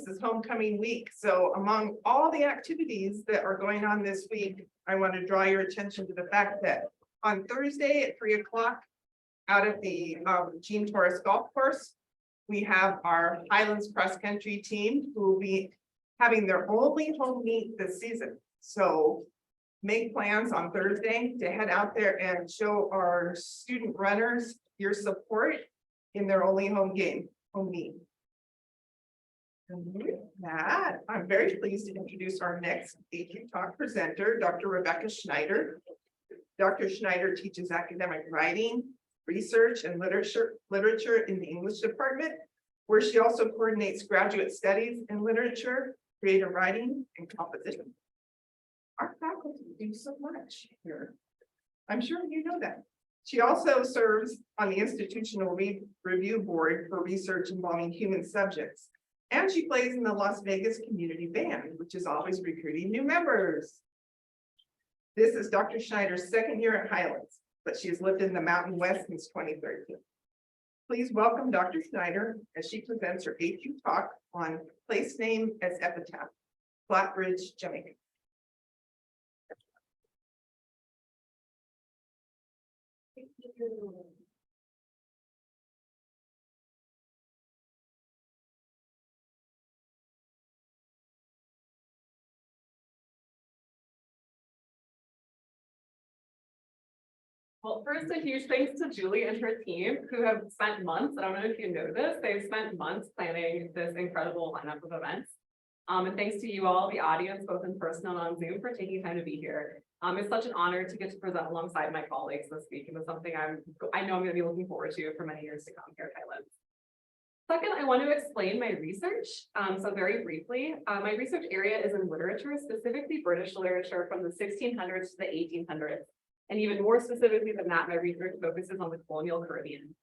this is homecoming week. So among all the activities that are going on this week, I want to draw your attention to the fact that on Thursday at 3 o'clock, out of the Jean Torres Golf Course, we have our Highlands cross country team who will be having their only home meet this season. So make plans on Thursday to head out there and show our student runners your support in their only home meet. And with that, I'm very pleased to introduce our next AQ Talk presenter, Dr. Rebecca Schneider. Dr. Schneider teaches academic writing, research, and literature in the English department, where she also coordinates graduate studies in literature, creative writing, and composition. Our faculty do so much here. I'm sure you know that. She also serves on the Institutional Review Board for research involving human subjects. And she plays in the Las Vegas Community Band, which is always recruiting new members. This is Dr. Schneider's second year at Highlands, but she has lived in the Mountain West since 2013. Please welcome Dr. Schneider as she presents her AQ talk on place name as Epitaph, Flatbridge, Jamaica. Thank you. Well, first, a huge thanks to Julie and her team who have spent months, I don't know if you know this, they've spent months planning this incredible lineup of events. And thanks to you all, the audience, both in person and on Zoom, for taking time to be here. It's such an honor to get to present alongside my colleagues this week, and it's something I know I'm going to be looking forward to for many years to come here at Highlands. Second, I want to explain my research. So very briefly, my research area is in literature, specifically British literature from the 1600s to the 1800s. And even more specifically than that, my research focuses on the colonial Caribbean.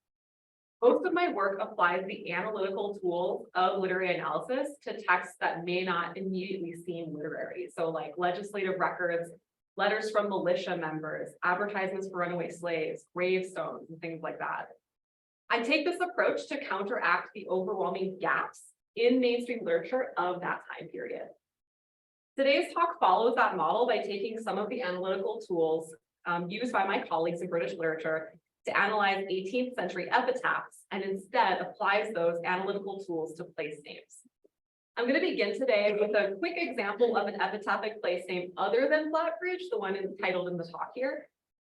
Most of my work applies the analytical tools of literary analysis to texts that may not immediately seem literary. So like legislative records, letters from militia members, advertisements for runaway slaves, gravestones, and things like that. I take this approach to counteract the overwhelming gaps in mainstream literature of that time period. Today's talk follows that model by taking some of the analytical tools used by my colleagues in British literature to analyze 18th century epitaphs, and instead applies those analytical tools to place names. I'm going to begin today with a quick example of an epitaphic place name other than Flatbridge, the one entitled in the talk here.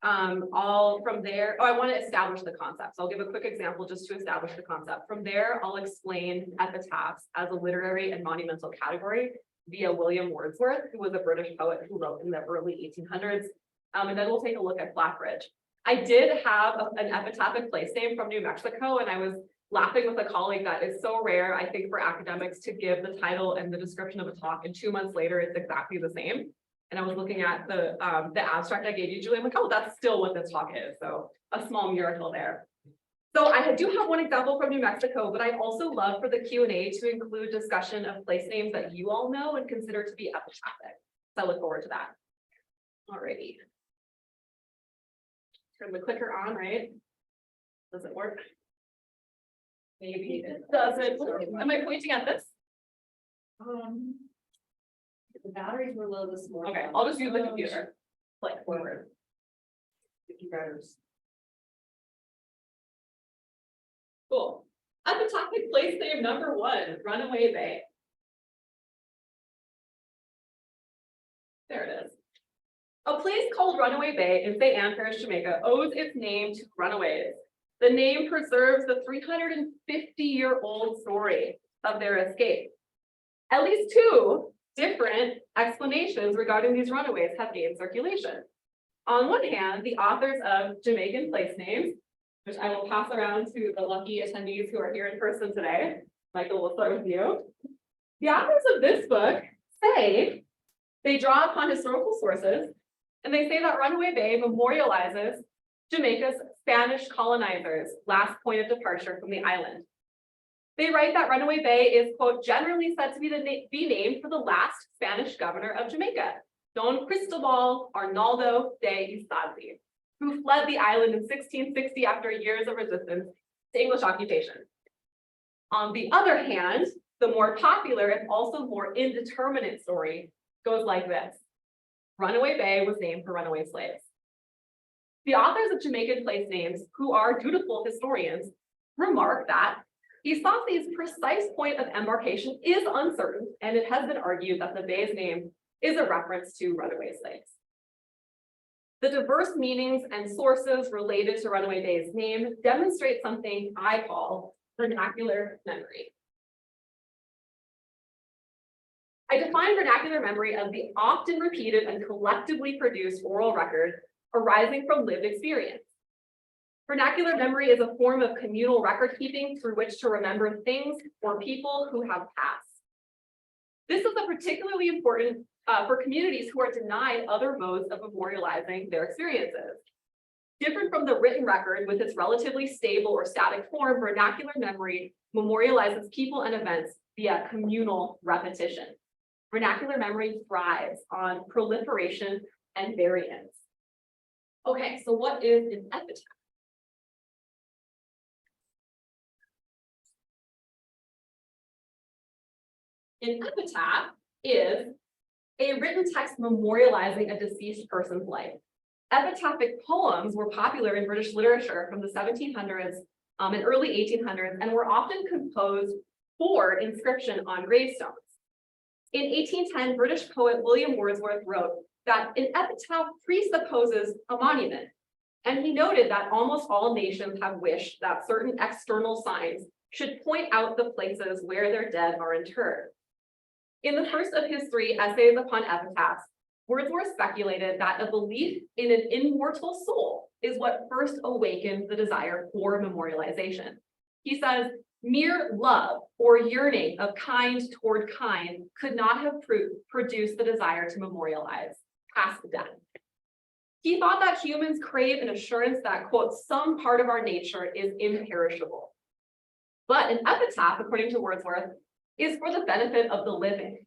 All from there, I want to establish the concept. So I'll give a quick example just to establish the concept. From there, I'll explain epitaphs as a literary and monumental category via William Wordsworth, who was a British poet who wrote in the early 1800s. And then we'll take a look at Flatbridge. I did have an epitaphic place name from New Mexico, and I was laughing with a colleague that is so rare, I think, for academics to give the title and the description of a talk, and 2 months later, it's exactly the same. And I was looking at the abstract I gave you, Julie. I'm like, oh, that's still what this talk is. So a small miracle there. So I do have one example from New Mexico, but I also love for the Q&A to include discussion of place names that you all know and consider to be epitaphic. So I look forward to that. Alrighty. Turn the clicker on, right? Does it work? Maybe it doesn't. Am I pointing at this? The batteries were low this morning. Okay, I'll just use the computer. Click forward. 50 batteries. Cool. Epitaphic place name number 1, Runaway Bay. There it is. A place called Runaway Bay in St. Ann Parish, Jamaica, owes its name to runaways. The name preserves the 350-year-old story of their escape. At least 2 different explanations regarding these runaways have gained circulation. On one hand, the authors of Jamaican place names, which I will pass around to the lucky attendees who are here in person today. Michael, we'll start with you. The authors of this book say they draw upon historical sources, and they say that Runaway Bay memorializes Jamaica's Spanish colonizers' last point of departure from the island. They write that Runaway Bay is, quote, generally said to be named for the last Spanish governor of Jamaica, Don Cristobal Arnaldo de Isazi, who fled the island in 1660 after years of resistance to English occupation. On the other hand, The more popular and also more indeterminate story goes like this. Runaway Bay was named for runaway slaves. The authors of Jamaican place names, who are dutiful historians, remark that Isafi's precise point of embarkation is uncertain, and it has been argued that the bay's name is a reference to runaway slaves. The diverse meanings and sources related to Runaway Bay's name demonstrate something I call vernacular memory. I define vernacular memory as the often repeated and collectively produced oral record arising from lived experience. Vernacular memory is a form of communal record keeping through which to remember things or people who have passed. This is particularly important for communities who are denied other modes of memorializing their experiences. Different from the written record with its relatively stable or static form, vernacular memory memorializes people and events via communal repetition. Vernacular memory thrives on proliferation and variance. Okay, so what is an epitaph? An epitaph is a written text memorializing a deceased person's life. Epitaphic poems were popular in British literature from the 1700s and early 1800s and were often composed for inscription on gravestones. In 1810, British poet William Wordsworth wrote that an epitaph presupposes a monument, and he noted that almost all nations have wished that certain external signs should point out the places where their dead are interred. In the first of his 3 essays upon epitaphs, Wordsworth speculated that a belief in an immortal soul is what first awakened the desire for memorialization. He says, mere love or yearning of kind toward kind could not have produced the desire to memorialize past death. He thought that humans crave an assurance that, quote, some part of our nature is imperishable. But an epitaph, according to Wordsworth, is for the benefit of the living.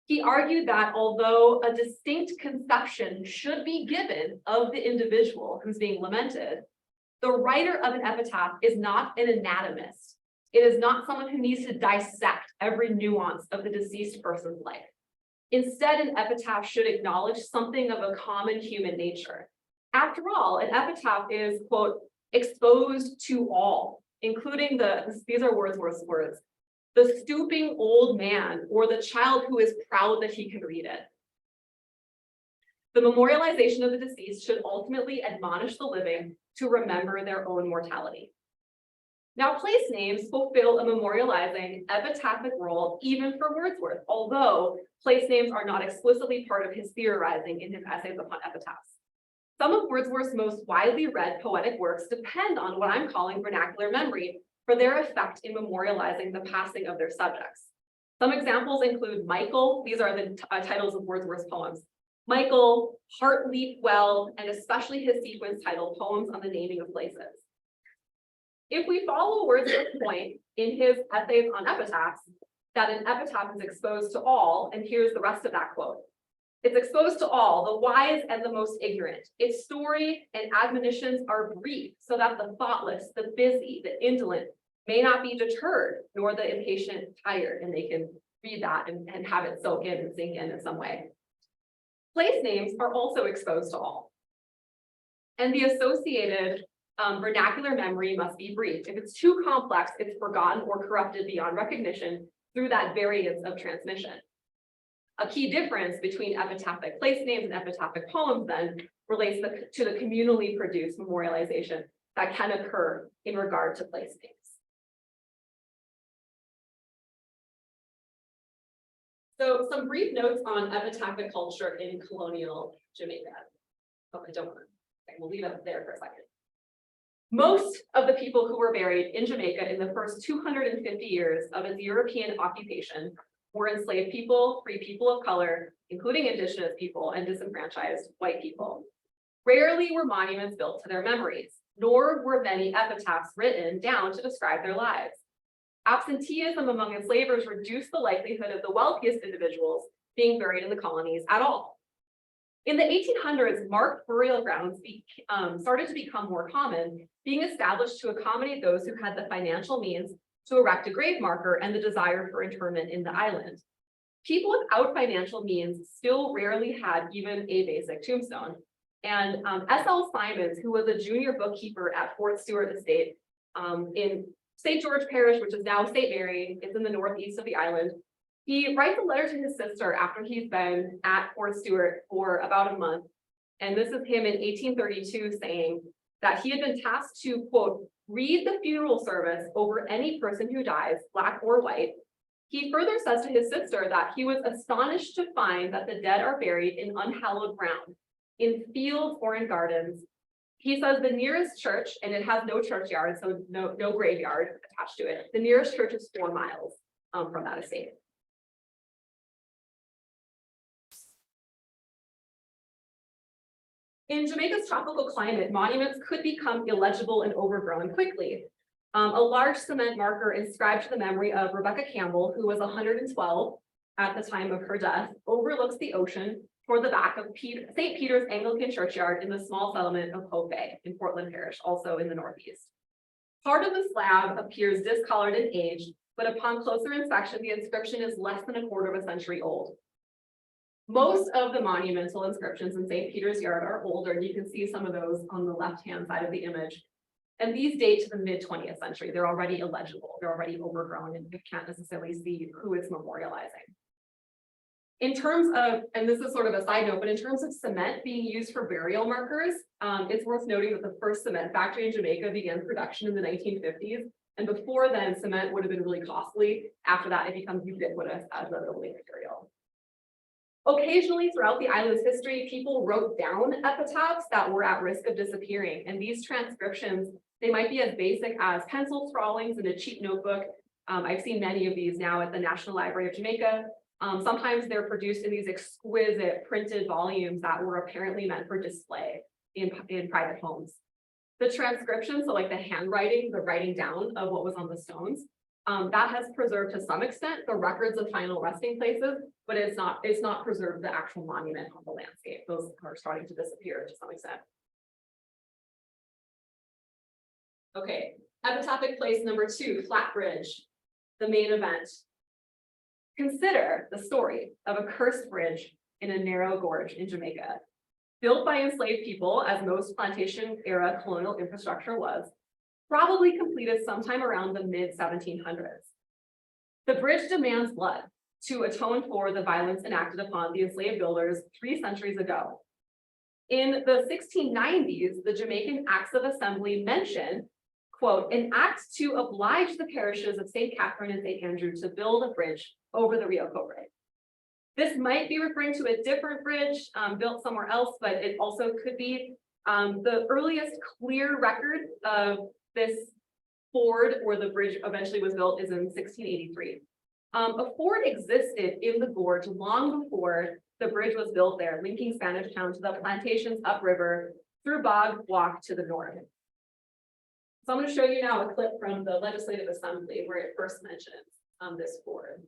He argued that although a distinct conception should be given of the individual who's being lamented, the writer of an epitaph is not an anatomist. It is not someone who needs to dissect every nuance of the deceased person's life. Instead, an epitaph should acknowledge something of a common human nature. After all, an epitaph is, quote, exposed to all, including these are Wordsworth's words, the stooping old man or the child who is proud that he can read it. The memorialization of the deceased should ultimately admonish the living to remember their own mortality. Now, place names fulfill a memorializing epitaphic role even for Wordsworth, although place names are not explicitly part of his theorizing in his essays upon epitaphs. Some of Wordsworth's most widely read poetic works depend on what I'm calling vernacular memory for their effect in memorializing the passing of their subjects. Some examples include Michael, these are the titles of Wordsworth's poems, Michael, Heart Leap Well, and especially his sequence titled Poems on the Naming of Places. If we follow Wordsworth's point in his essays on epitaphs, that an epitaph is exposed to all, and here's the rest of that quote. It's exposed to all, the wise and the most ignorant. Its story and admonitions are brief, so that the thoughtless, the busy, the indolent may not be deterred, nor the impatient tired, and they can read that and have it soak in and sink in some way. Place names are also exposed to all. And the associated vernacular memory must be brief. If it's too complex, it's forgotten or corrupted beyond recognition through that variance of transmission. A key difference between epitaphic place names and epitaphic poems then relates to the communally produced memorialization that can occur in regard to place names. So some brief notes on epitaphic culture in colonial Jamaica. Oh, I don't want to, okay, we'll leave it there for a second. Most of the people who were buried in Jamaica in the first 250 years of its European occupation were enslaved people, free people of color, including indigenous people and disenfranchised white people. Rarely were monuments built to their memories, nor were many epitaphs written down to describe their lives. Absenteeism among enslavers reduced the likelihood of the wealthiest individuals being buried in the colonies at all. In the 1800s, marked burial grounds started to become more common, being established to accommodate those who had the financial means to erect a grave marker and the desire for interment in the island. People without financial means still rarely had even a basic tombstone. And S.L. Simons, who was a junior bookkeeper at Fort Stewart Estate in St. George Parish, which is now St. Mary, it's in the northeast of the island. He writes a letter to his sister after he's been at Fort Stewart for about a month. And this is him in 1832 saying that he had been tasked to, quote, read the funeral service over any person who dies, black or white. He further says to his sister that he was astonished to find that the dead are buried in unhallowed ground, in fields or in gardens. He says the nearest church, and it has no churchyard, so no graveyard attached to it. The nearest church is 4 miles from that estate. In Jamaica's tropical climate, monuments could become illegible and overgrown quickly. A large cement marker inscribed to the memory of Rebecca Campbell, who was 112 at the time of her death, overlooks the ocean toward the back of St. Peter's Anglican Churchyard in the small settlement of Hope Bay in Portland Parish, also in the northeast. Part of the slab appears discolored and aged, but upon closer inspection, the inscription is less than a quarter of a century old. Most of the monumental inscriptions in St. Peter's Yard are older, and you can see some of those on the left-hand side of the image. And these date to the mid-20th century. They're already illegible, they're already overgrown, and you can't necessarily see who it's memorializing. In terms of, and this is sort of a side note, but in terms of cement being used for burial markers, it's worth noting that the first cement factory in Jamaica began production in the 1950s. And before then, cement would have been really costly. After that, it becomes ubiquitous as a building material. Occasionally throughout the island's history, people wrote down epitaphs that were at risk of disappearing. And these transcriptions, they might be as basic as pencil scrawlings in a cheap notebook. I've seen many of these now at the National Library of Jamaica. Sometimes they're produced in these exquisite printed volumes that were apparently meant for display in private homes. The transcription, so like the handwriting, the writing down of what was on the stones, that has preserved to some extent the records of final resting places, but it's not preserved the actual monument on the landscape. Those are starting to disappear to some extent. Okay, epitaphic place number 2, Flat Bridge, the main event. Consider the story of a cursed bridge in a narrow gorge in Jamaica. Built by enslaved people, as most plantation era colonial infrastructure was, probably completed sometime around the mid-1700s. The bridge demands blood to atone for the violence enacted upon the enslaved builders 3 centuries ago. In the 1690s, the Jamaican Acts of Assembly mention, quote, an act to oblige the parishes of St. Catherine and St. Andrew to build a bridge over the Rio Cobre. This might be referring to a different bridge built somewhere else, but it also could be the earliest clear record of this ford where the bridge eventually was built is in 1683. A ford existed in the gorge long before the bridge was built there, linking Spanish Town to the plantations upriver through Bog Walk to the north. So I'm going to show you now a clip from the Legislative Assembly where it first mentions this ford.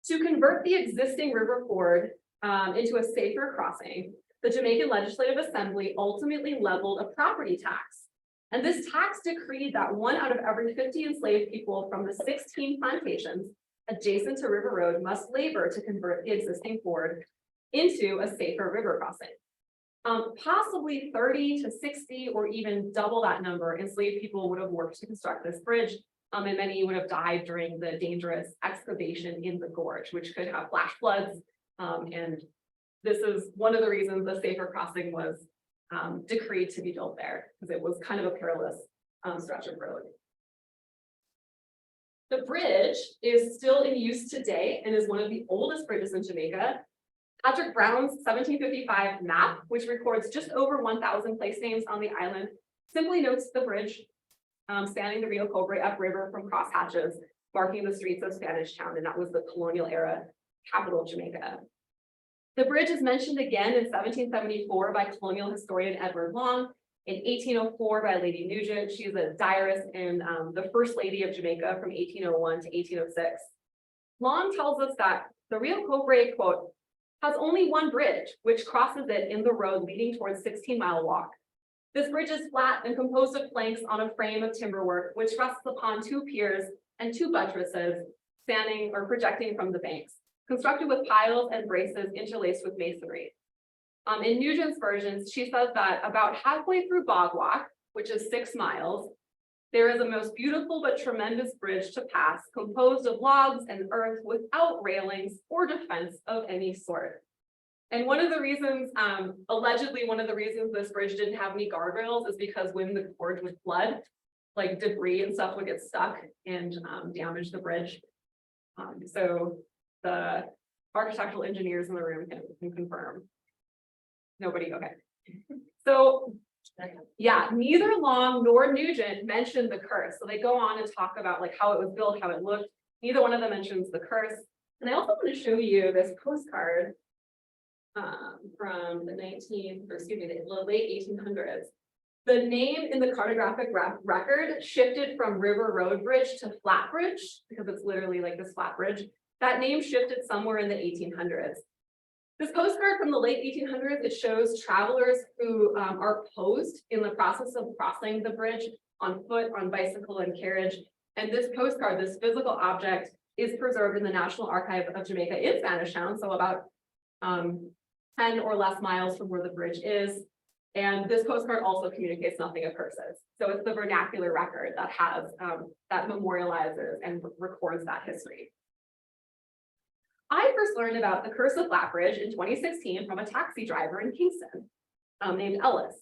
To convert the existing river ford into a safer crossing, the Jamaican Legislative Assembly ultimately leveled a property tax. And this tax decreed that 1 out of every 50 enslaved people from the 16 plantations adjacent to River Road must labor to convert the existing ford into a safer river crossing. Possibly 30 to 60 or even double that number enslaved people would have worked to construct this bridge, and many would have died during the dangerous excavation in the gorge, which could have flash floods. And this is one of the reasons the safer crossing was decreed to be built there, because it was kind of a perilous stretch of road. The bridge is still in use today and is one of the oldest bridges in Jamaica. Patrick Brown's 1755 map, which records just over 1,000 place names on the island, simply notes the bridge spanning the Rio Cobre upriver from crosshatches, marking the streets of Spanish Town, and that was the colonial era capital of Jamaica. The bridge is mentioned again in 1774 by colonial historian Edward Long, in 1804 by Lady Nugent. She's a diarist and the First Lady of Jamaica from 1801 to 1806. Long tells us that the Rio Cobre, quote, has only one bridge, which crosses it in the road leading towards 16 Mile Walk. This bridge is flat and composed of planks on a frame of timberwork, which rests upon 2 piers and 2 buttresses standing or projecting from the banks, constructed with piles and braces interlaced with masonry. In Nugent's versions, she says that about halfway through Bog Walk, which is 6 miles, there is a most beautiful but tremendous bridge to pass, composed of logs and earth without railings or defense of any sort. And one of the reasons, allegedly one of the reasons this bridge didn't have any guardrails is because when the gorge would flood, like debris and stuff would get stuck and damage the bridge. So the architectural engineers in the room can confirm. Nobody, okay. So yeah, neither Long nor Nugent mentioned the curse. So they go on and talk about like how it was built, how it looked. Neither one of them mentions the curse. And I also want to show you this postcard from the late 1800s. The name in the cartographic record shifted from River Road Bridge to Flat Bridge because it's literally like this flat bridge. That name shifted somewhere in the 1800s. This postcard from the late 1800s, it shows travelers who are posed in the process of crossing the bridge on foot, on bicycle and carriage. And this postcard, this physical object, is preserved in the National Archive of Jamaica in Spanish Town, so about 10 or less miles from where the bridge is. And this postcard also communicates nothing of curses. So it's the vernacular record that has that memorializes and records that history. I first learned about the curse of Flat Bridge in 2016 from a taxi driver in Kingston named Ellis.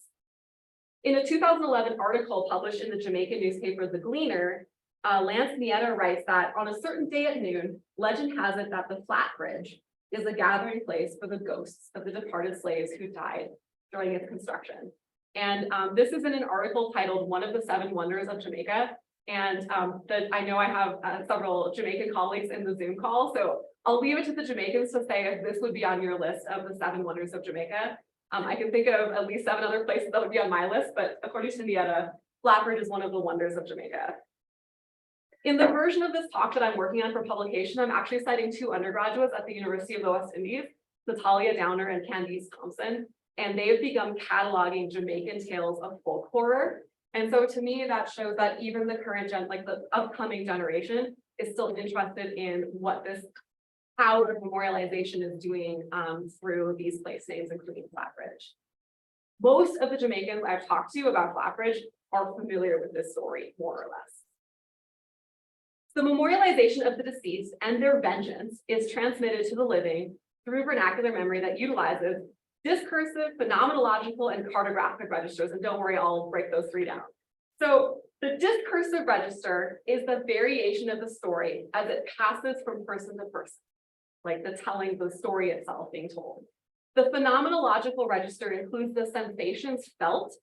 In a 2011 article published in the Jamaican newspaper, The Gleaner, Lance Nieta writes that on a certain day at noon, legend has it that the Flat Bridge is a gathering place for the ghosts of the departed slaves who died during its construction. And this is in an article titled One of the Seven Wonders of Jamaica. And I know I have several Jamaican colleagues in the Zoom call, so I'll leave it to the Jamaicans to say if this would be on your list of the 7 wonders of Jamaica. I can think of at least 7 other places that would be on my list, but according to Nieta, Flat Bridge is one of the wonders of Jamaica. In the version of this talk that I'm working on for publication, I'm actually citing 2 undergraduates at the University of the West Indies, Natalia Downer and Candice Thompson, and they've begun cataloging Jamaican tales of folk horror. And so to me, that shows that even the current the upcoming generation is still interested in what how the memorialization is doing through these place names, including Flat Bridge. Most of the Jamaicans I've talked to about Flat Bridge are familiar with this story, more or less. The memorialization of the deceased and their vengeance is transmitted to the living through vernacular memory that utilizes discursive, phenomenological, and cartographic registers. And don't worry, I'll break those 3 down. So the discursive register is the variation of the story as it passes from person to person, like the telling the story itself being told. The phenomenological register includes the sensations felt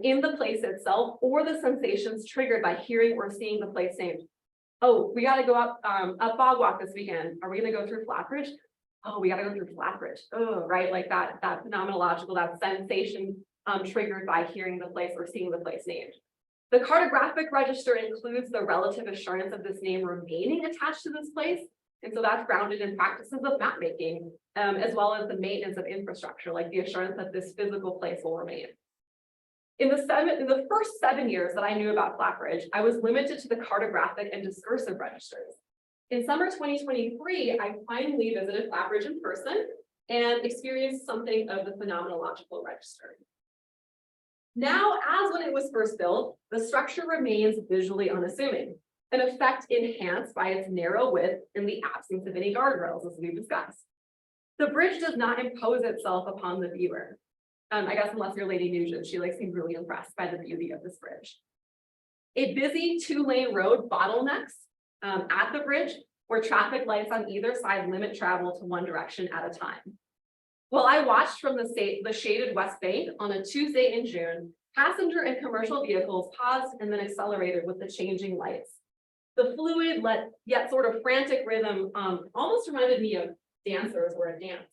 in the place itself or the sensations triggered by hearing or seeing the place named. Oh, we got to go up Bog Walk this weekend. Are we going to go through Flat Bridge? Oh, we got to go through Flat Bridge. Oh, right, like that phenomenological, that sensation triggered by hearing the place or seeing the place named. The cartographic register includes the relative assurance of this name remaining attached to this place. And so that's grounded in practices of map making, as well as the maintenance of infrastructure, like the assurance that this physical place will remain. In the first 7 years that I knew about Flat Bridge, I was limited to the cartographic and discursive registers. In summer 2023, I finally visited Flat Bridge in person and experienced something of the phenomenological register. Now, as when it was first built, the structure remains visually unassuming, an effect enhanced by its narrow width in the absence of any guardrails, as we've discussed. The bridge does not impose itself upon the viewer. I guess unless you're Lady Nugent, she seemed really impressed by the beauty of this bridge. A busy 2-lane road bottlenecks at the bridge where traffic lights on either side limit travel to one direction at a time. While I watched from the shaded West Bank on a Tuesday in June, passenger and commercial vehicles paused and then accelerated with the changing lights. The fluid yet sort of frantic rhythm almost reminded me of dancers or a dance.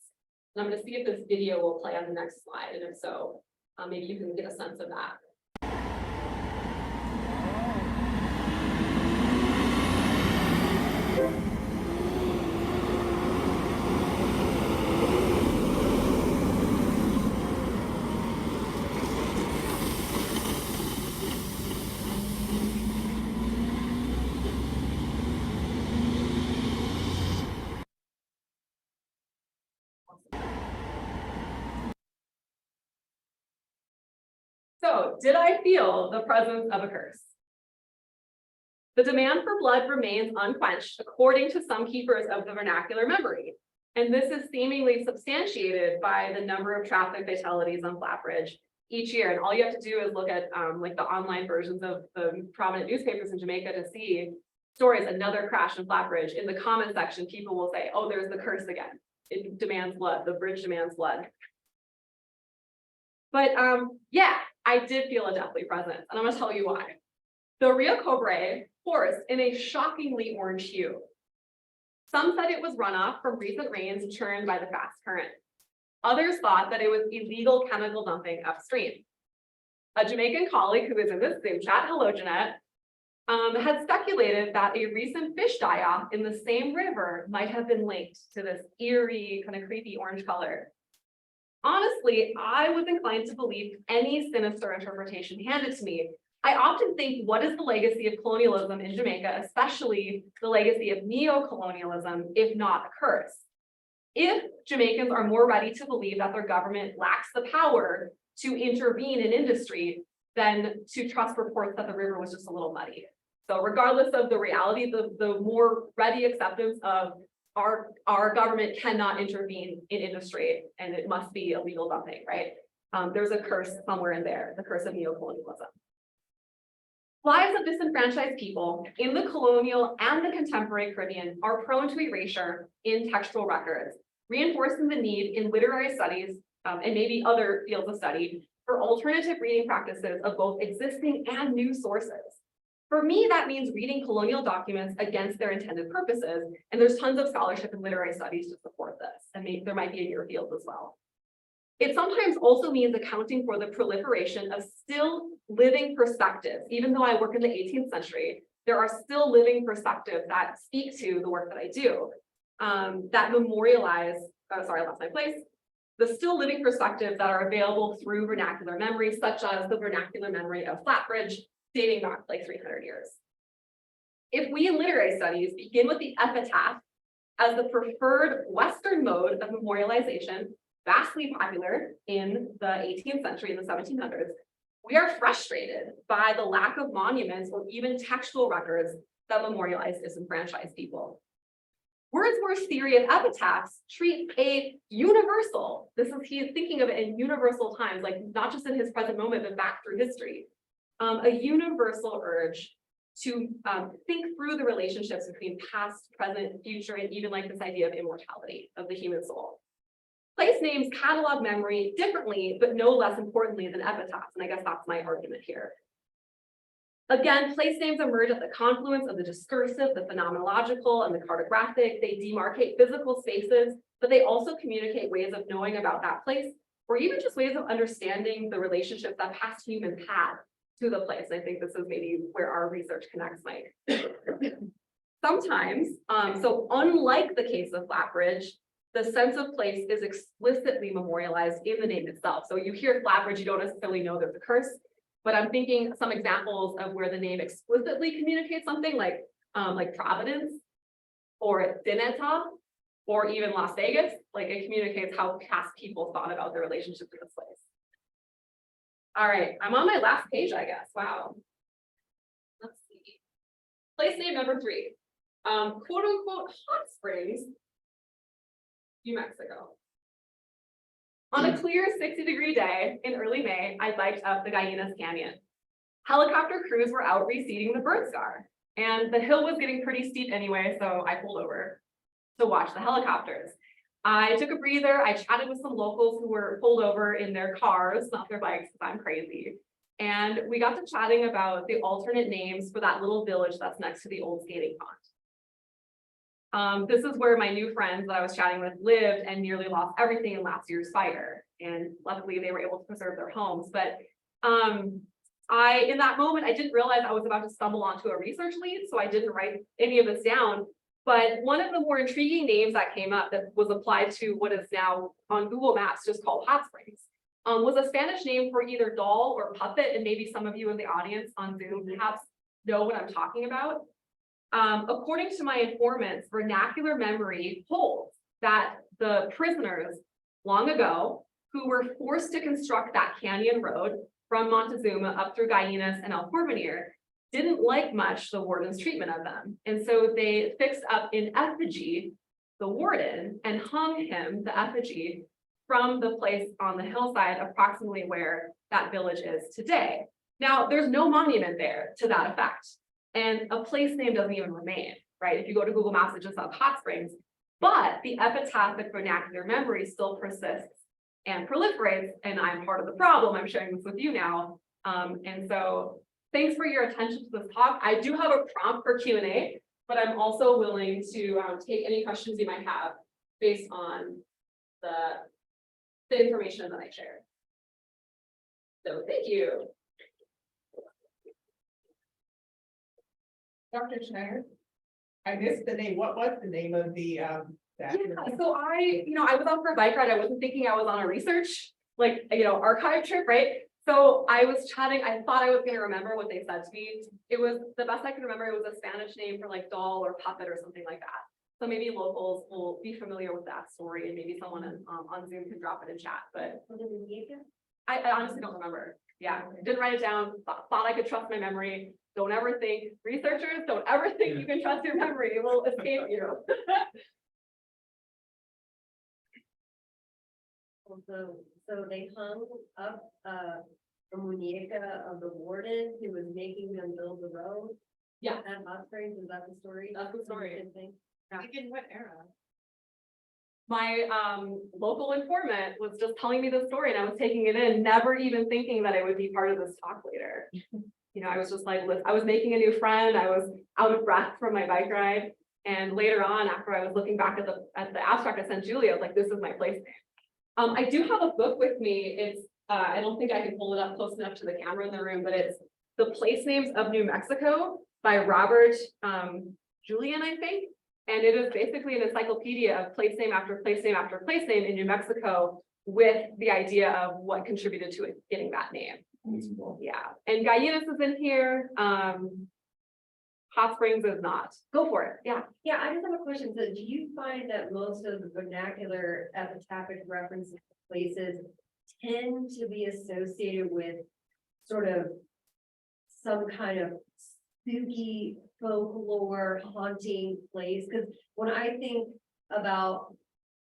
And I'm going to see if this video will play on the next slide, and if so, maybe you can get a sense of that. So did I feel the presence of a curse? The demand for blood remains unquenched, according to some keepers of the vernacular memory. And this is seemingly substantiated by the number of traffic fatalities on Flatbridge each year. And all you have to do is look at like the online versions of the prominent newspapers in Jamaica to see stories, another crash in Flatbridge. In the comment section, people will say, oh, there's the curse again. It demands blood, the bridge demands blood. But yeah, I did feel a deathly presence, and I'm gonna tell you why. The Rio Cobre coursed in a shockingly orange hue. Some said it was runoff from recent rains churned by the fast current. Others thought that it was illegal chemical dumping upstream. A Jamaican colleague who is in this Zoom chat, hello Jeanette, had speculated that a recent fish die-off in the same river might have been linked to this eerie, kind of creepy orange color. Honestly, I was inclined to believe any sinister interpretation handed to me. I often think, what is the legacy of colonialism in Jamaica, especially the legacy of neo-colonialism, if not a curse? If Jamaicans are more ready to believe that their government lacks the power to intervene in industry than to trust reports that the river was just a little muddy. So regardless of the reality, the more ready acceptance of our government cannot intervene in industry and it must be illegal dumping, right? There's a curse somewhere in there, the curse of neo-colonialism. Lives of disenfranchised people in the colonial and the contemporary Caribbean are prone to erasure in textual records, reinforcing the need in literary studies and maybe other fields of study for alternative reading practices of both existing and new sources. For me, that means reading colonial documents against their intended purposes, and there's tons of scholarship and literary studies to support this, and there might be in your field as well. It sometimes also means accounting for the proliferation of still living perspectives. Even though I work in the 18th century, there are still living perspectives that speak to the work that I do, that memorialize, sorry, I lost my place, the still living perspectives that are available through vernacular memory, such as the vernacular memory of Flatbridge, dating back like 300 years. If we in literary studies begin with the epitaph as the preferred Western mode of memorialization, vastly popular in the 18th century and the 1700s, we are frustrated by the lack of monuments or even textual records that memorialize disenfranchised people. Wordsworth's theory of epitaphs treats a universal, he's thinking of it in universal times, like not just in his present moment, but back through history, a universal urge to think through the relationships between past, present, future, and even like this idea of immortality of the human soul. Place names catalog memory differently, but no less importantly than epitaphs, and I guess that's my argument here. Again, place names emerge at the confluence of the discursive, the phenomenological, and the cartographic. They demarcate physical spaces, but they also communicate ways of knowing about that place, or even just ways of understanding the relationships that past humans had to the place. I think this is maybe where our research connects, Mike. Sometimes, so unlike the case of Flatbridge, the sense of place is explicitly memorialized in the name itself. So you hear Flatbridge, you don't necessarily know there's a curse, but I'm thinking some examples of where the name explicitly communicates something like Providence or Dineta or even Las Vegas, like it communicates how past people thought about their relationship to this place. All right, I'm on my last page, I guess. Wow. Let's see. Place name number 3, quote unquote hot springs, New Mexico. On a clear 60-degree day in early May, I biked up the Gallinas Canyon. Helicopter crews were out reseeding the bird scar, and the hill was getting pretty steep anyway, so I pulled over to watch the helicopters. I took a breather. I chatted with some locals who were pulled over in their cars, not their bikes, because I'm crazy. And we got to chatting about the alternate names for that little village that's next to the old skating pond. This is where my new friends that I was chatting with lived and nearly lost everything in last year's fire. And luckily they were able to preserve their homes. But in that moment, I didn't realize I was about to stumble onto a research lead, so I didn't write any of this down. But one of the more intriguing names that came up that was applied to what is now on Google Maps just called Hot Springs was a Spanish name for either doll or puppet. And maybe some of you in the audience on Zoom perhaps know what I'm talking about. According to my informants, vernacular memory holds that the prisoners long ago who were forced to construct that canyon road from Montezuma up through Guyanas and El Porvenir didn't like much the warden's treatment of them. And so they fixed up in effigy the warden and hung him, the effigy, from the place on the hillside approximately where that village is today. Now, there's no monument there to that effect. And a place name doesn't even remain, right? If you go to Google Maps, it just says Hot Springs. But the epitaphic vernacular memory still persists and proliferates, and I'm part of the problem. I'm sharing this with you now. And so thanks for your attention to this talk. I do have a prompt for Q&A, but I'm also willing to take any questions you might have based on the information that I shared. So thank you. Dr. Schneider? I missed the name. What was the name of the Yeah, so I was out for a bike ride. I wasn't thinking I was on a research, archive trip, right? So I was chatting, I thought I was gonna remember what they said to me. It was, the best I can remember, it was a Spanish name for like doll or puppet or something like that. So maybe locals will be familiar with that story, and maybe someone on Zoom can drop it in chat, but I honestly don't remember. Yeah, didn't write it down, thought I could trust my memory. Don't ever think, researchers, don't ever think you can trust your memory, it will escape you. So they hung up a muñeca of the warden who was making them build the road. Yeah. At Hot Springs, is that the story? That's the story. Like in what era? My local informant was just telling me the story and I was taking it in, never even thinking that it would be part of this talk later. I was just like, I was making a new friend. I was out of breath from my bike ride. And later on, after I was looking back at the abstract I sent Julie, I was like, this is my place name. I do have a book with me. It's, I don't think I can pull it up close enough to the camera in the room, but it's The Place Names of New Mexico by Robert Julian, I think. And it is basically an encyclopedia of place name after place name after place name in New Mexico with the idea of what contributed to it getting that name. Yeah, and Guyanas is in here. Hot Springs is not. Go for it. Yeah. Yeah, I just have a question. So do you find that most of the vernacular epitaphic references to places tend to be associated with sort of some kind of spooky folklore haunting place? Because when I think about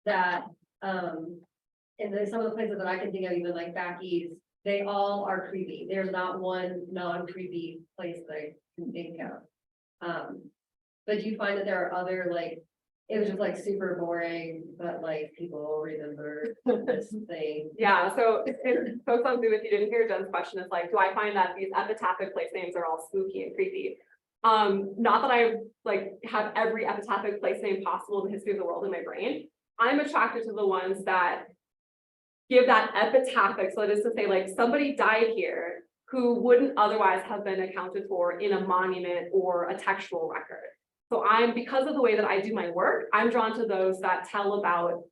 that, and some of the places that I can think of, even like back east, they all are creepy. There's not one non-creepy place that I can think of. But do you find that there are other, like, it was just like super boring, but like people remember this thing? Yeah, so folks on Zoom, if you didn't hear Jen's question, it's like, do I find that these epitaphic place names are all spooky and creepy? Not that I have every epitaphic place name possible in the history of the world in my brain. I'm attracted to the ones that give that epitaphic, so that is to say, like, somebody died here who wouldn't otherwise have been accounted for in a monument or a textual record. So because of the way that I do my work, I'm drawn to those that tell about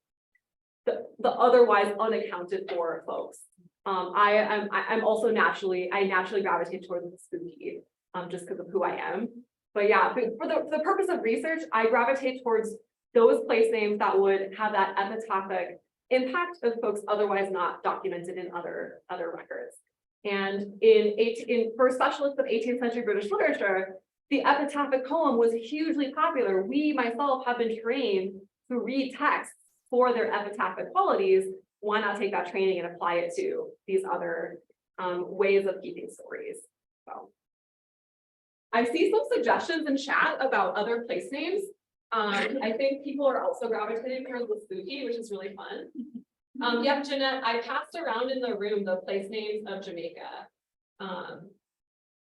the otherwise unaccounted for folks. I'm also naturally gravitate towards the spooky, just because of who I am. But yeah, for the purpose of research, I gravitate towards those place names that would have that epitaphic impact of folks otherwise not documented in other records. And for specialists of 18th century British literature, the epitaphic poem was hugely popular. We myself have been trained to read texts for their epitaphic qualities. Why not take that training and apply it to these other ways of keeping stories? So I see some suggestions in chat about other place names. I think people are also gravitating towards the spooky, which is really fun. Yep, Jeanette, I passed around in the room the place names of Jamaica.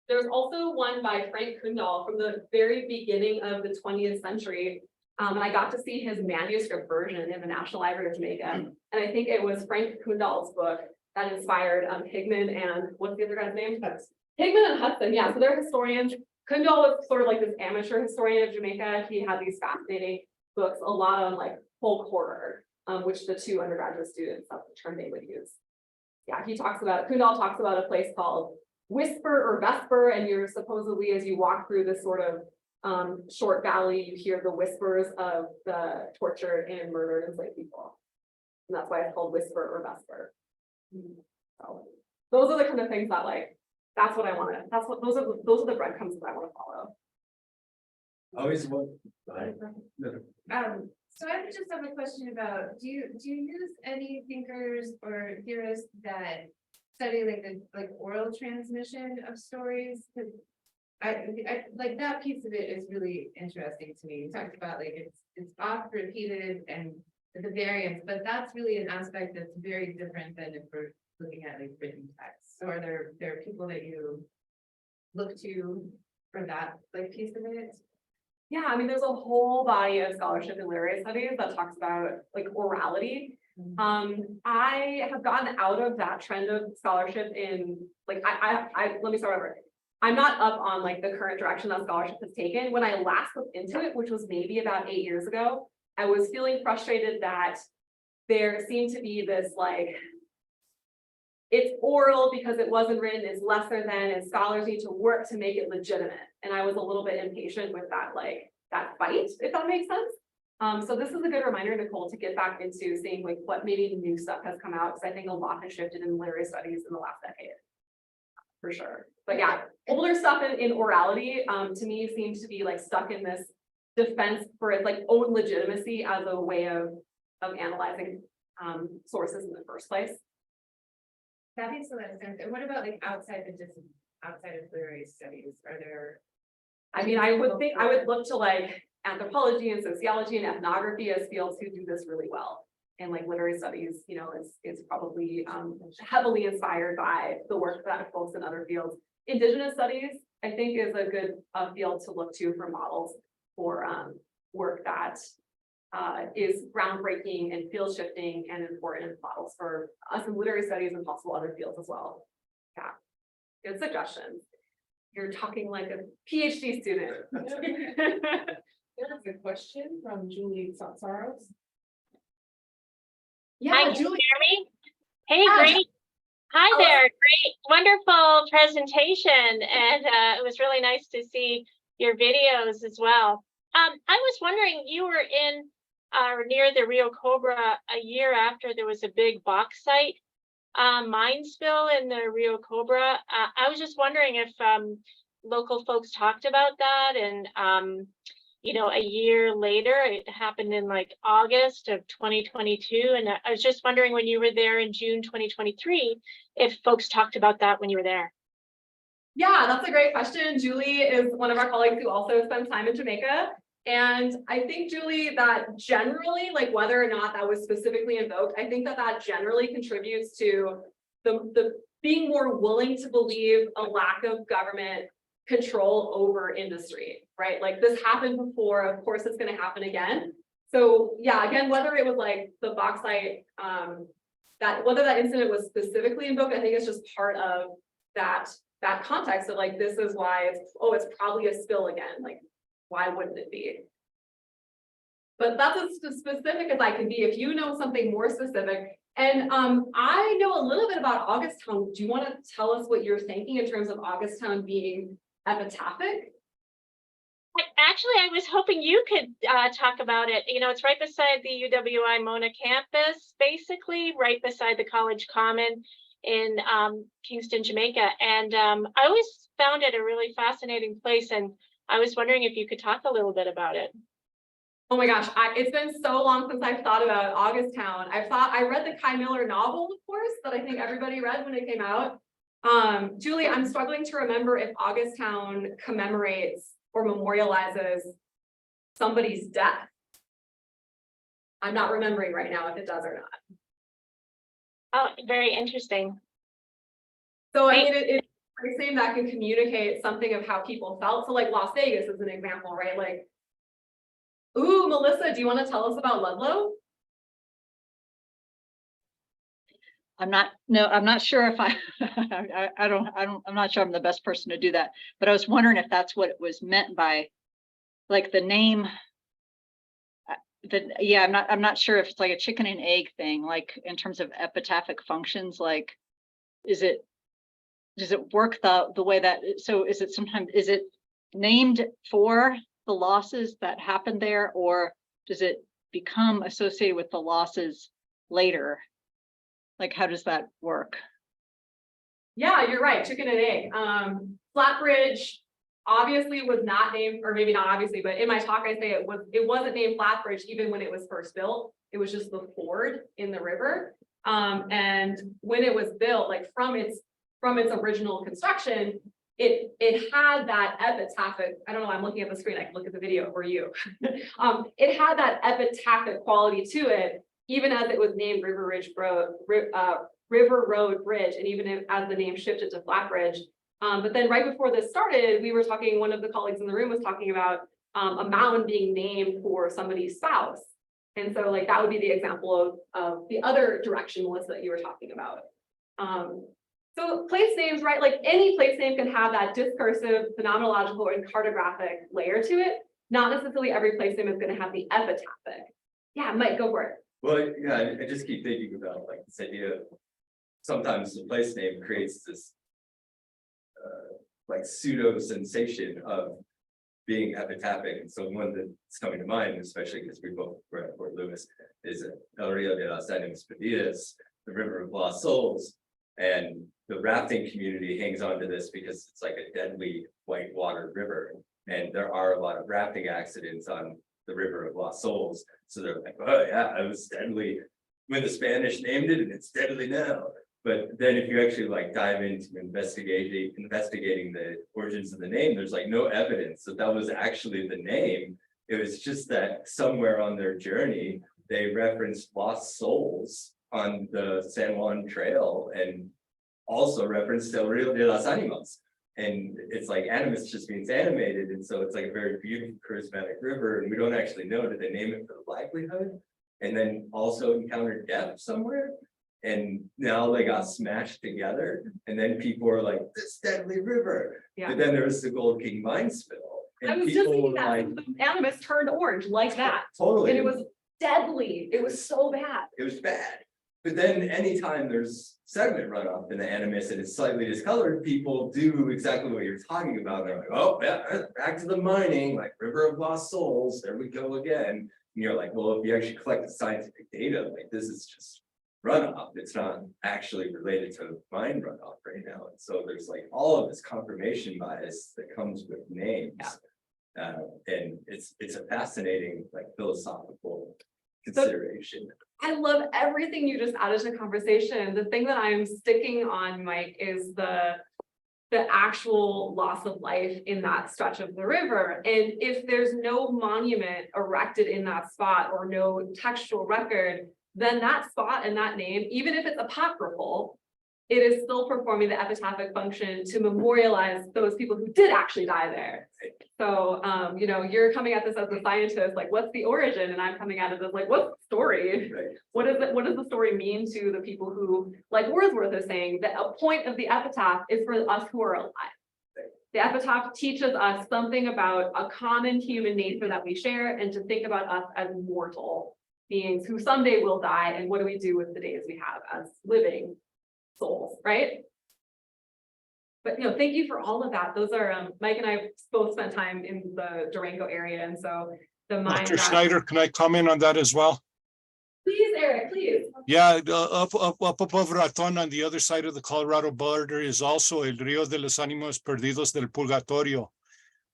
There's also one by Frank Kundal from the very beginning of the 20th century. And I got to see his manuscript version in the National Library of Jamaica. And I think it was Frank Kundal's book that inspired Higman and what's the other guy's name? Higman and Hudson, yeah, so they're historians. Kundal was sort of like this amateur historian of Jamaica. He had these fascinating books, a lot on like folk horror, which the two undergraduate students, that's the term they would use. Yeah, Kundal talks about a place called Whisper or Vesper, and you're supposedly, as you walk through this sort of short valley, you hear the whispers of the tortured and murdered enslaved people. And that's why it's called Whisper or Vesper. So those are the kind of things that like, that's what I want to, those are the breadcrumbs that I want to follow. Always what? So I just have a question about, do you use any thinkers or theorists that study like oral transmission of stories? Cause I like that piece of it is really interesting to me. You talked about like it's oft repeated and the variance, but that's really an aspect that's very different than if we're looking at like written text. So are there people that you look to for that like piece of it? Yeah, I mean, there's a whole body of scholarship in literary studies that talks about like orality. I have gotten out of that trend of scholarship in like, let me start over. I'm not up on like the current direction that scholarship has taken. When I last looked into it, which was maybe about 8 years ago, I was feeling frustrated that there seemed to be this like, it's oral because it wasn't written, is lesser than, and scholars need to work to make it legitimate. And I was a little bit impatient with that, like that fight, if that makes sense. So this is a good reminder, Nicole, to get back into seeing like what maybe new stuff has come out, because I think a lot has shifted in literary studies in the last decade. For sure. But yeah, older stuff in orality, to me seems to be like stuck in this defense for its like own legitimacy as a way of analyzing sources in the first place. That makes a lot of sense. And what about like outside of literary studies? Are there? I mean, I would look to like anthropology and sociology and ethnography as fields who do this really well. And like literary studies, you know, is probably heavily inspired by the work that folks in other fields. Indigenous studies, I think, is a good field to look to for models for work that is groundbreaking and field shifting and important models for us in literary studies and possible other fields as well. Yeah, good suggestions. You're talking like a PhD student. There's a question from Julie Saros. Yeah, Hi, can you Julie. hear me? Hey, Hi. great. Hi there. Great, wonderful presentation. And it was really nice to see your videos as well. I was wondering, you were in near the Rio Cobra a year after there was a big bauxite mine spill in the Rio Cobra. I was just wondering if local folks talked about that, and you know, a year later, it happened in like August of 2022. And I was just wondering, when you were there in June 2023, if folks talked about that when you were there. Yeah, that's a great question. Julie is one of our colleagues who also spends time in Jamaica. And I think, Julie, that generally, like whether or not that was specifically invoked, I think that that generally contributes to the being more willing to believe a lack of government control over industry, right? Like this happened before, of course it's going to happen again. So yeah, again, whether it was like the bauxite, whether that incident was specifically invoked, I think it's just part of that context of like, this is why it's probably a spill again. Like, why wouldn't it be? But that's as specific as I can be. If you know something more specific, and I know a little bit about Augusttown. Do you want to tell us what you're thinking in terms of Augusttown being epitaphic? Actually, I was hoping you could talk about it. You know, it's right beside the UWI Mona campus, basically, right beside the College Common in Kingston, Jamaica. And I always found it a really fascinating place. And I was wondering if you could talk a little bit about it. Oh my gosh, it's been so long since I've thought about Augusttown. I read the Kai Miller novel, of course, that I think everybody read when it came out. Julie, I'm struggling to remember if Augusttown commemorates or memorializes somebody's death. I'm not remembering right now if it does or not. Oh, very interesting. So I mean, it's the same that can communicate something of how people felt. So like Las Vegas is an example, right? Like, ooh, Melissa, do you want to tell us about Ludlow? I'm not sure if I'm not sure I'm the best person to do that, but I was wondering if that's what it was meant by, like the name. Yeah, I'm not sure if it's like a chicken and egg thing, like in terms of epitaphic functions, like, does it work the way that, so is it named for the losses that happened there, or does it become associated with the losses later? Like, how does that work? Yeah, you're right, chicken and egg. Flatbridge obviously was not named, or maybe not obviously, but in my talk, I say it wasn't named Flatbridge even when it was first built. It was just the ford in the river. And when it was built, like from its original construction, it had that epitaphic, I don't know, I'm looking at the screen, I can look at the video for you. It had that epitaphic quality to it, even as it was named River Road Bridge, and even as the name shifted to Flatbridge. But then right before this started, we were talking, one of the colleagues in the room was talking about a mountain being named for somebody's spouse. And so like that would be the example of the other direction, Melissa, that you were talking about. So place names, right? Like any place name can have that discursive, phenomenological, and cartographic layer to it. Not necessarily every place name is going to have the epitaphic. Yeah, Mike, go for it. Well, yeah, I just keep thinking about like this idea of sometimes the place name creates this like pseudo sensation of being epitaphic. And so one that's coming to mind, especially because we both were at Fort Lewis, is El Rio de las Ánimas Perdidas, the River of Lost Souls. And the rafting community hangs on to this because it's like a deadly whitewater river. And there are a lot of rafting accidents on the River of Lost Souls. So they're like, oh yeah, it was deadly when the Spanish named it, and it's deadly now. But then if you actually like dive into investigating the origins of the name, there's like no evidence that that was actually the name. It was just that somewhere on their journey, they referenced lost souls on the San Juan Trail and also referenced El Rio de las Ánimas. And it's like animus just means animated. And so it's like a very beautiful, charismatic river. And we don't actually know, did they name it for the livelihood? And then also encountered death somewhere. And now they got smashed together. And then people are like, this deadly river. Yeah. But then there was the Gold King mine spill. And I was just people thinking were that like, the animus turned orange like that. totally. And it was deadly. It was so bad. It was bad. But then anytime there's sediment runoff in the animus and it's slightly discolored, people do exactly what you're talking about. They're like, oh yeah, back to the mining, like River of Lost Souls, there we go again. And you're like, well, if you actually collect the scientific data, like this is just runoff. It's not actually related to mine runoff right now. And so there's like all of this confirmation bias that comes with names. Yeah. And it's a fascinating like philosophical consideration. I love everything you just added to the conversation. The thing that I'm sticking on, Mike, is the actual loss of life in that stretch of the river. And if there's no monument erected in that spot or no textual record, then that spot and that name, even if it's apocryphal, it is still performing the epitaphic function to memorialize those people who did actually die there. So, you know, you're coming at this as a scientist, like, what's the origin? And I'm coming at it as like, what's the story? Right. What does the story mean to the people who, like Wordsworth is saying, that a point of the epitaph is for us who are alive. The epitaph teaches us something about a common human nature that we share, and to think about us as mortal beings who someday will die, and what do we do with the days we have as living souls, right? But you know, thank you for all of that. Those are Mike and I both spent time in the Durango area, and so the mine. Dr. Schneider, can I comment on that as well? Please, Eric, please. Yeah, up above Raton on the other side of the Colorado border is also El Rio de los Ánimas Perdidos del Purgatorio,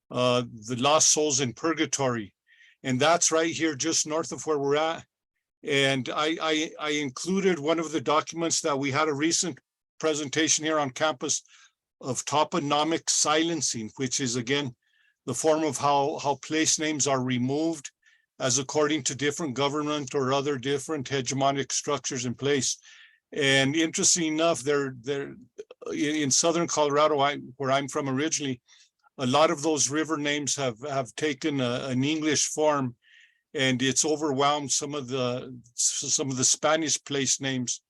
the lost souls in purgatory. And that's right here just north of where we're at. And I included one of the documents that we had a recent presentation here on campus of toponomic silencing, which is again the form of how place names are removed as according to different government or other different hegemonic structures in place. And interesting enough, they're in southern Colorado, where I'm from originally, a lot of those river names have taken an English form, and it's overwhelmed some of the Spanish place names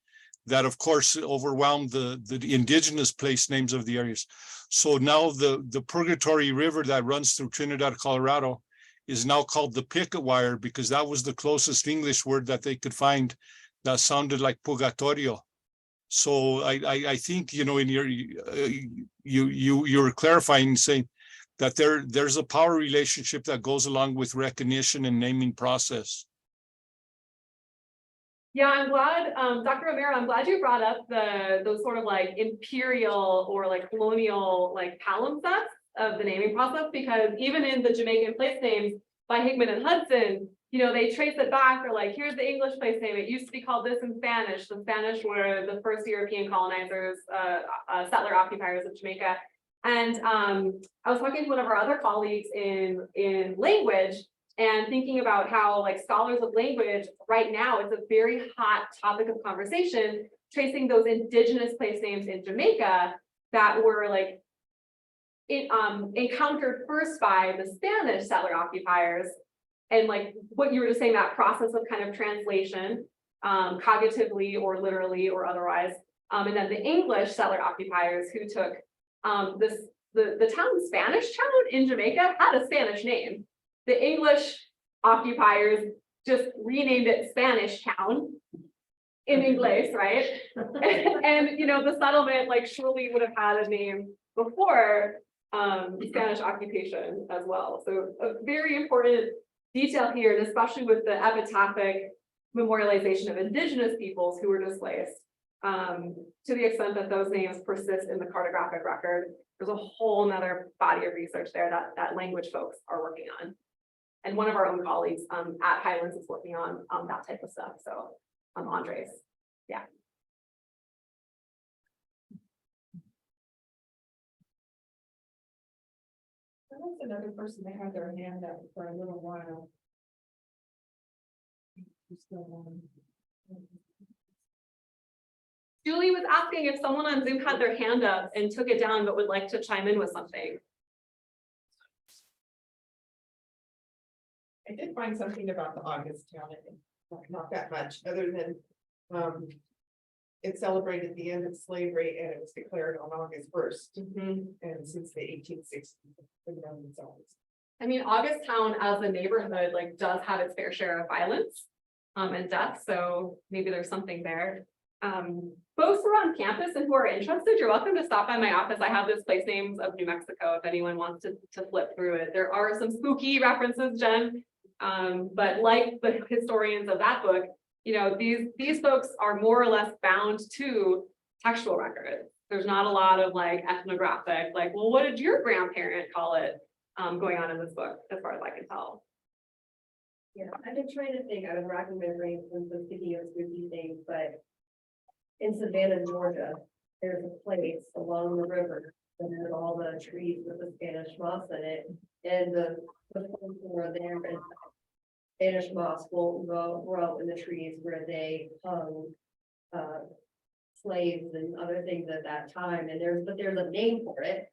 that of course overwhelmed the indigenous place names of the areas. So now the Purgatory River that runs through Trinidad, Colorado is now called the Picket Wire, because that was the closest English word that they could find that sounded like Purgatorio. So I think, you know, in your you're clarifying, saying that there's a power relationship that goes along with recognition and naming process. Yeah, I'm glad, Dr. Romero, I'm glad you brought up those sort of like imperial or like colonial like palimpsests of the naming process, because even in the Jamaican place names by Hickman and Hudson, you know, they trace it back, or like, here's the English place name. It used to be called this in Spanish. The Spanish were the first European colonizers, settler occupiers of Jamaica. And I was talking to one of our other colleagues in language, and thinking about how like scholars of language right now, it's a very hot topic of conversation, tracing those indigenous place names in Jamaica that were like encountered first by the Spanish settler occupiers. And like what you were just saying, that process of kind of translation, cognitively or literally or otherwise. And then the English settler occupiers who took the town, Spanish town in Jamaica had a Spanish name. The English occupiers just renamed it Spanish town in English, right? And you know, the settlement like surely would have had a name before Spanish occupation as well. So a very important detail here, and especially with the epitaphic memorialization of indigenous peoples who were displaced, to the extent that those names persist in the cartographic record. There's a whole nother body of research there that language folks are working on. And one of our own colleagues at Highlands is working on that type of stuff. So Andres, yeah. There was another person that had their hand up for a little while. Julie was asking if someone on Zoom had their hand up and took it down, but would like to chime in with something. I did find something about the August town, I think, not that much, other than, it celebrated the end of slavery and it was declared on August 1st. And since the 1860s. I mean, August Town as a neighborhood, like, does have its fair share of violence and death, so maybe there's something there. Folks who are on campus and who are interested, you're welcome to stop by my office. I have this place names of New Mexico if anyone wants to flip through it. There are some spooky references, Jen. But like the historians of that book, you know, these folks are more or less bound to textual records. There's not a lot of like ethnographic, like, well, what did your grandparent call it, going on in this book, as far as I can tell. Yeah, I've been trying to think, I was racking my brain since the thinking of spooky things, but in Savannah, Georgia, there's a place along the river and there's all the trees with the Spanish moss in it, and the folks who are there, and Spanish moss will grow in the trees where they hung slaves and other things at that time, and there's a name for it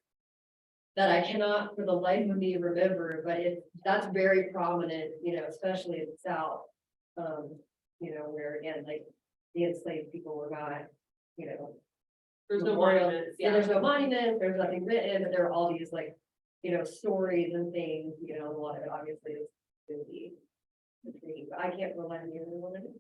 that I cannot for the life of me remember, but that's very prominent, you know, especially in the South, you know, where again, like the enslaved people were not, you know, There's no memorial- monuments, yeah, there's no monument, there's nothing written, but there are all these like, you know, stories and things, you know, a lot of it obviously is in the tree, but I can't remind you of one of it.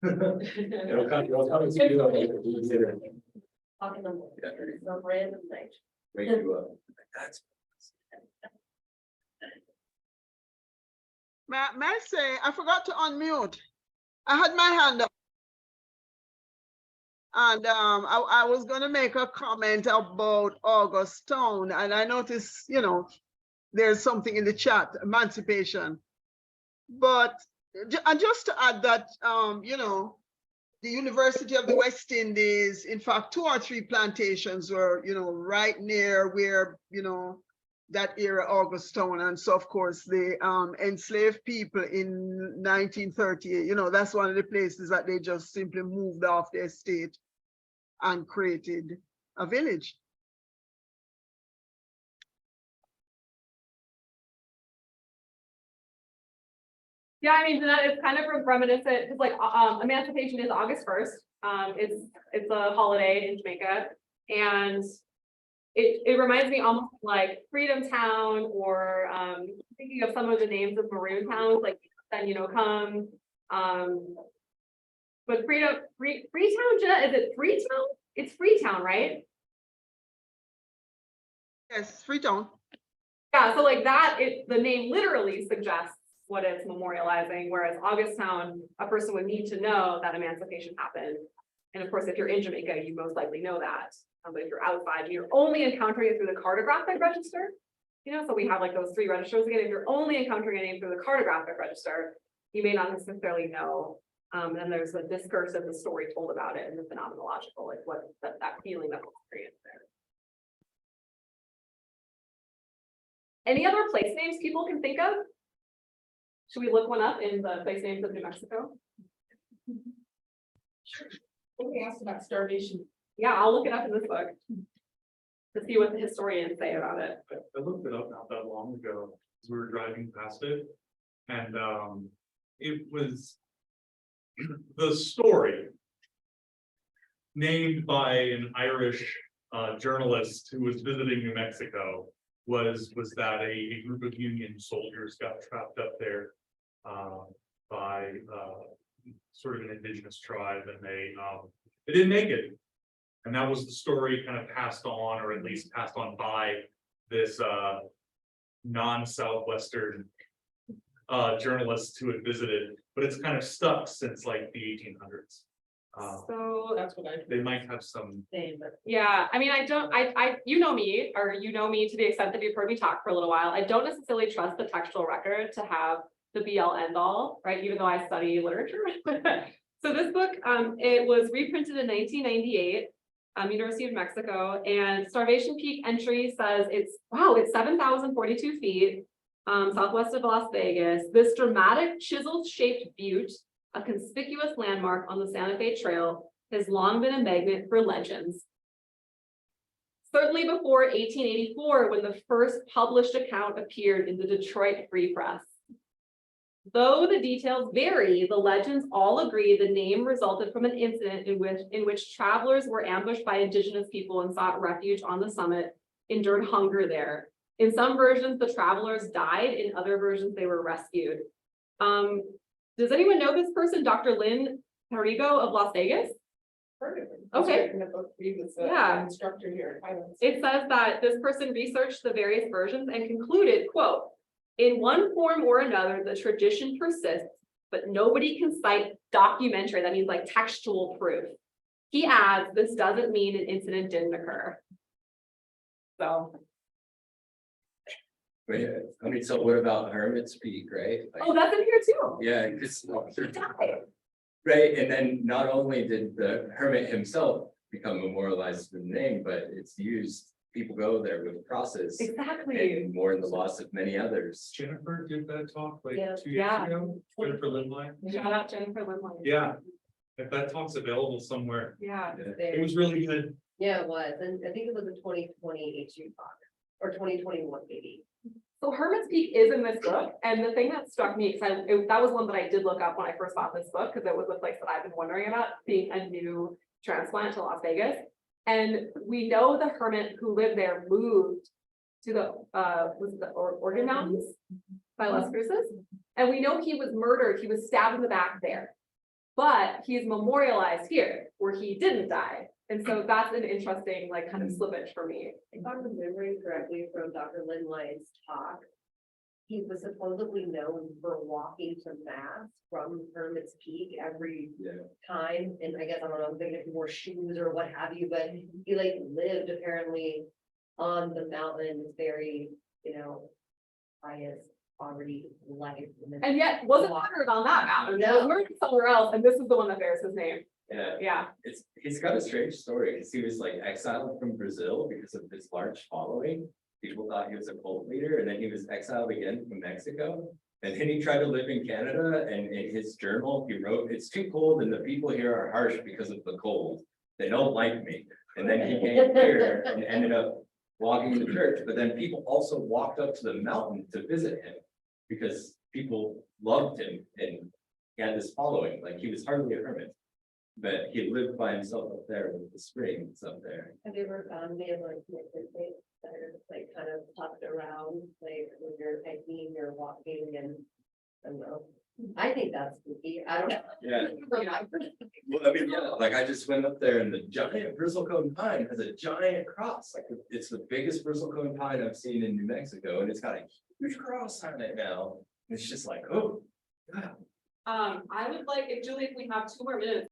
It'll come to you later. Talking on Yeah. some random thing. Wake you up. That's. May I say, I forgot to unmute. I had my hand up. And I was gonna make a comment about August Town, and I noticed, you know, there's something in the chat, emancipation. But and just to add that, you know, the University of the West Indies, in fact, 2 or 3 plantations were, you know, right near where, you know, that era, August Town. And so, of course, the enslaved people in 1938, you know, that's one of the places that they just simply moved off their estate and created a village. Yeah, I mean, that is kind of reminiscent, because like emancipation is August 1st. It's a holiday in Jamaica, and it reminds me almost like Freedom Town, or thinking of some of the names of maroon towns, like Then You Know Come. But Freetown, Jenna, is it Freetown? It's Freetown, right? Yes, Freetown. Yeah, so like that, the name literally suggests what it's memorializing, whereas Augusttown, a person would need to know that emancipation happened. And of course, if you're in Jamaica, you most likely know that. But if you're outside, and you're only encountering it through the cartographic register. You know, so we have like those 3 registers again. If you're only encountering a name through the cartographic register, you may not necessarily know. And there's a discourse of the story told about it and the phenomenological, like what that feeling that was experienced there. Any other place names people can think of? Should we look one up in the place names of New Mexico? We asked about starvation. Yeah, I'll look it up in this book to see what the historians say about it. I looked it up not that long ago, as we were driving past it, and it was the story named by an Irish journalist who was visiting New Mexico was that a group of Union soldiers got trapped up there by sort of an indigenous tribe, and they didn't make it. And that was the story kind of passed on, or at least passed on by this non-Southwestern journalist who had visited, but it's kind of stuck since like the 1800s. So That's what I. They might have some. yeah, I mean, you know me, or you know me to the extent that you've heard me talk for a little while. I don't necessarily trust the textual record to have the be all end all, right? Even though I study literature. So this book, it was reprinted in 1998. University of Mexico, and Starvation Peak entry says it's 7,042 feet southwest of Las Vegas. This dramatic chisel-shaped butte, a conspicuous landmark on the Santa Fe Trail, has long been a magnet for legends. Certainly before 1884, when the first published account appeared in the Detroit Free Press. Though the details vary, the legends all agree the name resulted from an incident in which travelers were ambushed by indigenous people and sought refuge on the summit, endured hunger there. In some versions, the travelers died. In other versions, they were rescued. Does anyone know this person, Dr. Lynn Perigo of Las Vegas? Okay. Yeah. Instructor here. It says that this person researched the various versions and concluded, quote, "In one form or another, the tradition persists, but nobody can cite documentary," that means like textual proof. He adds, "This doesn't mean an incident didn't occur." So. Wait, I mean, so what about Hermit's Peak, right? Like, Oh, that's in here too. yeah, because He died. right, and then not only did the hermit himself become memorialized with the name, but it's used, people go there with crosses. Exactly. And mourn the loss of many others. Jennifer did that talk like Yeah. 2 years Yeah. ago, Jennifer Lindline. Shout out Jennifer Lindline. Yeah, if that talk's available somewhere, Yeah. it was really good. Yeah, it was, and I think it was a 2020 issue talk, or 2021 maybe. So Hermit's Peak is in this book, and the thing that struck me, because that was one that I did look up when I first bought this book, because it was a place that I've been wondering about, being a new transplant to Las Vegas. And we know the hermit who lived there moved to the Organ Mountains by Las Cruces. And we know he was murdered, he was stabbed in the back there. But he's memorialized here where he didn't die. And so that's an interesting, like, kind of slippage for me. If I'm remembering correctly from Dr. Lindline's talk, he was supposedly known for walking to mass from Hermit's Peak every Yeah. time. And I guess, I don't know, maybe if he wore shoes or what have you, but he like lived apparently on the mountain, very, pious, already life. And yet wasn't murdered on that mountain, No. was murdered somewhere else, and this is the one that bears his name. Yeah, Yeah, he's got a strange story, because he was like exiled from Brazil because of his large following. People thought he was a cult leader, and then he was exiled again from Mexico. And then he tried to live in Canada, and in his journal, he wrote, "It's too cold and the people here are harsh because of the cold. They don't like me." And then he came here and ended up walking to church, but then people also walked up to the mountain to visit him because people loved him and he had this following, like he was hardly a hermit. But he lived by himself up there with the springs up there. Have you ever found any of like that are like kind of tucked around, like when you're hiking or walking and I don't know. I think that's spooky. I don't know. Yeah. Yeah. Well, I mean, yeah, like I just went up there and the giant bristlecone pine has a giant cross, like it's the biggest bristlecone pine I've seen in New Mexico, and it's got a huge cross on it now. It's just like, oh. I would like, if Julie, if we have 2 more minutes,